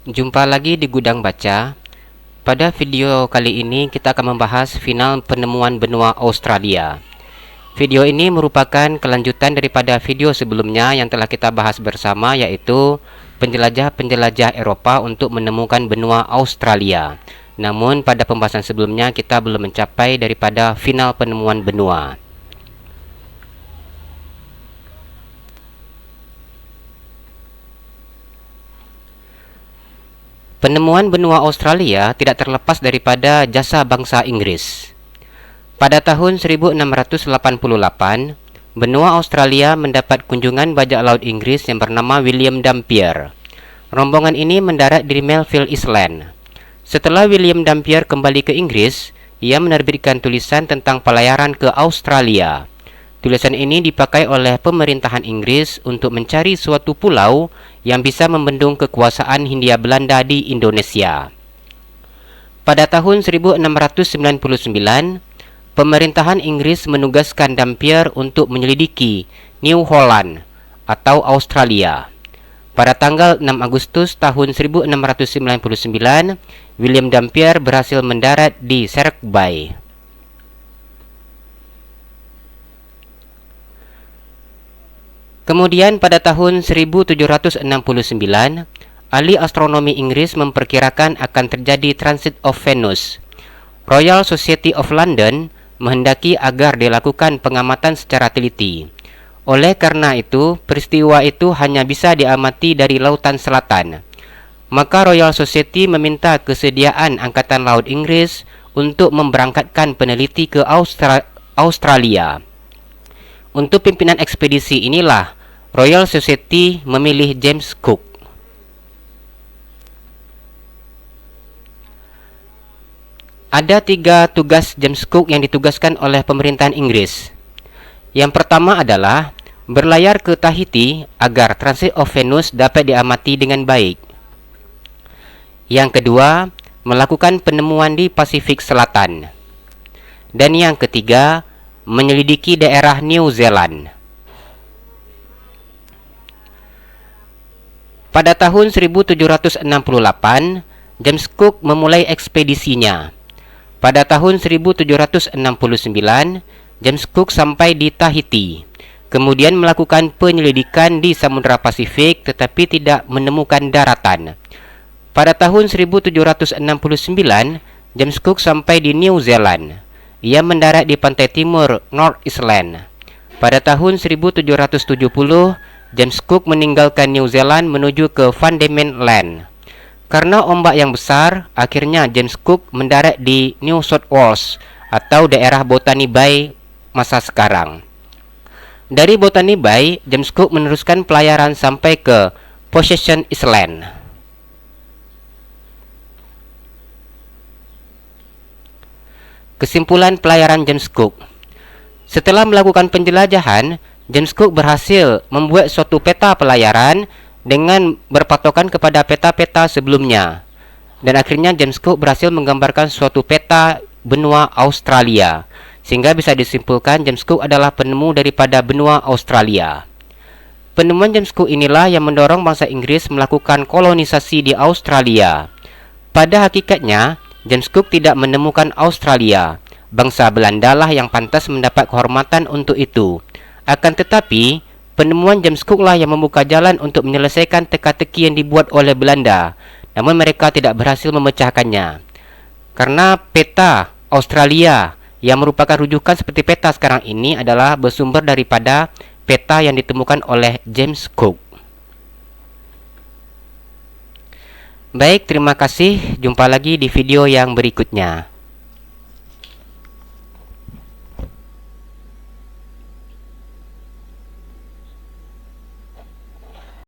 Jumpa lagi di Gudang Baca. Pada video kali ini kita akan membahas final penemuan benua Australia. Video ini merupakan kelanjutan daripada video sebelumnya yang telah kita bahas bersama, yaitu penjelajah-penjelajah Eropa untuk menemukan benua Australia. Namun pada pembahasan sebelumnya kita belum mencapai daripada final penemuan benua. Penemuan benua Australia tidak terlepas daripada jasa bangsa Inggris. Pada tahun 1688, benua Australia mendapat kunjungan bajak laut Inggris yang bernama William Dampier. Rombongan ini mendarat di Melville Island. Setelah William Dampier kembali ke Inggris, ia menerbitkan tulisan tentang pelayaran ke Australia. Tulisan ini dipakai oleh pemerintahan Inggris untuk mencari suatu pulau yang bisa membendung kekuasaan Hindia Belanda di Indonesia. Pada tahun 1699, pemerintahan Inggris menugaskan Dampier untuk menyelidiki New Holland atau Australia. Pada tanggal 6 Agustus tahun 1699, William Dampier berhasil mendarat di Shark Bay. Kemudian pada tahun 1769, ahli astronomi Inggris memperkirakan akan terjadi transit of Venus. Royal Society of London menghendaki agar dilakukan pengamatan secara teliti. Oleh karena itu, peristiwa itu hanya bisa diamati dari lautan selatan. Maka Royal Society meminta kesediaan Angkatan Laut Inggris untuk memberangkatkan peneliti ke Australia. Untuk pimpinan ekspedisi inilah Royal Society memilih James Cook. Ada 3 tugas James Cook yang ditugaskan oleh pemerintahan Inggris. Yang pertama adalah berlayar ke Tahiti agar transit of Venus dapat diamati dengan baik. Yang kedua, melakukan penemuan di Pasifik Selatan. Dan yang ketiga, menyelidiki daerah New Zealand. Pada tahun 1768, James Cook memulai ekspedisinya. Pada tahun 1769, James Cook sampai di Tahiti, kemudian melakukan penyelidikan di Samudra Pasifik tetapi tidak menemukan daratan. Pada tahun 1769, James Cook sampai di New Zealand. Ia mendarat di pantai timur North Island. Pada tahun 1770, James Cook meninggalkan New Zealand menuju ke Van Diemen Land. Karena ombak yang besar, akhirnya James Cook mendarat di New South Wales atau daerah Botany Bay masa sekarang. Dari Botany Bay, James Cook meneruskan pelayaran sampai ke Possession Island. Kesimpulan pelayaran James Cook. Setelah melakukan penjelajahan, James Cook berhasil membuat suatu peta pelayaran dengan berpatokan kepada peta-peta sebelumnya. Dan akhirnya James Cook berhasil menggambarkan suatu peta benua Australia, sehingga bisa disimpulkan James Cook adalah penemu daripada benua Australia. Penemuan James Cook inilah yang mendorong bangsa Inggris melakukan kolonisasi di Australia. Pada hakikatnya, James Cook tidak menemukan Australia. Bangsa Belanda lah yang pantas mendapat kehormatan untuk itu. Akan tetapi, penemuan James Cook lah yang membuka jalan untuk menyelesaikan teka-teki yang dibuat oleh Belanda. Namun mereka tidak berhasil memecahkannya. Karena peta Australia yang merupakan rujukan seperti peta sekarang ini adalah bersumber daripada peta yang ditemukan oleh James Cook. Baik, terima kasih. Jumpa lagi di video yang berikutnya.